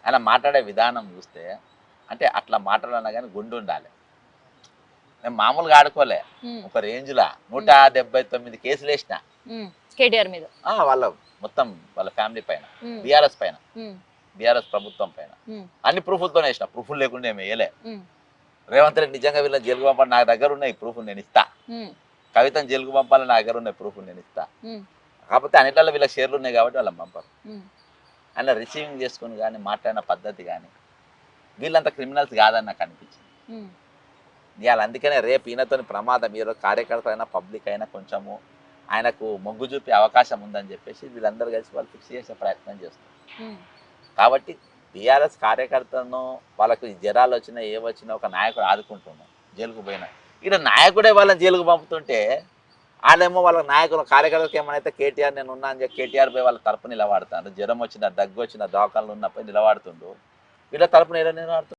ఆయన మాట్లాడే విధానం చూస్తే అంటే అట్లా మాట్లాడాలన్నా కానీ గుండు ఉండాలి. నేను మామూలుగా ఆడుకోలే, ఒక రేంజ్లా 179 కేసులు వేసిన కేటీఆర్ మీద, వాళ్ళ మొత్తం వాళ్ళ ఫ్యామిలీ పైన, బీఆర్ఎస్ పైన, బీఆర్ఎస్ ప్రభుత్వం పైన అన్ని ప్రూఫ్లతో వేసిన. ప్రూఫ్లు లేకుండా ఏమి వేయలే. రేవంత్ రెడ్డి నిజంగా వీళ్ళని జైలుకు పంపాలి, నా దగ్గర ఉన్నాయి ప్రూఫ్లు, నేను ఇస్తా. కవితను జైలుకు పంపాలి, నా దగ్గర ఉన్నాయి ప్రూఫ్లు, నేను ఇస్తా. కాకపోతే అన్నిట్లలో వీళ్ళ షేర్లు ఉన్నాయి కాబట్టి వాళ్ళని పంపరు. ఆయన రిసీవింగ్ చేసుకుని కానీ మాట్లాడిన పద్ధతి కానీ వీళ్ళంతా క్రిమినల్స్ కాదని నాకు అనిపించింది. ఇవాళ అందుకనే రేపు ఈయనతో ప్రమాదం, ఈరోజు కార్యకర్త అయినా పబ్లిక్ అయినా కొంచెము ఆయనకు మొగ్గు చూపే అవకాశం ఉందని చెప్పేసి వీళ్ళందరూ కలిసి వాళ్ళు ఫిక్స్ చేసే ప్రయత్నం చేస్తారు. కాబట్టి టీఆర్ఎస్ కార్యకర్తలను వాళ్ళకు జ్వరాలు వచ్చినా ఏ వచ్చినా ఒక నాయకుడు ఆదుకుంటున్నాం, జైలుకు పోయినా. ఇక్కడ నాయకుడే వాళ్ళని జైలుకు పంపుతుంటే వాళ్ళేమో వాళ్ళ నాయకులు కార్యకర్తలకు ఏమైనా కేటీఆర్ నేను ఉన్నా అని చెప్పి కేటీఆర్ పోయి వాళ్ళ తరపు నిలబడతాడు. జ్వరం వచ్చినా దగ్గు వచ్చినా దవాఖానలు ఉన్నప్పుడు నిలబడుతుండు, వీళ్ళ తరపున ఎలా నిలబడుతుంది?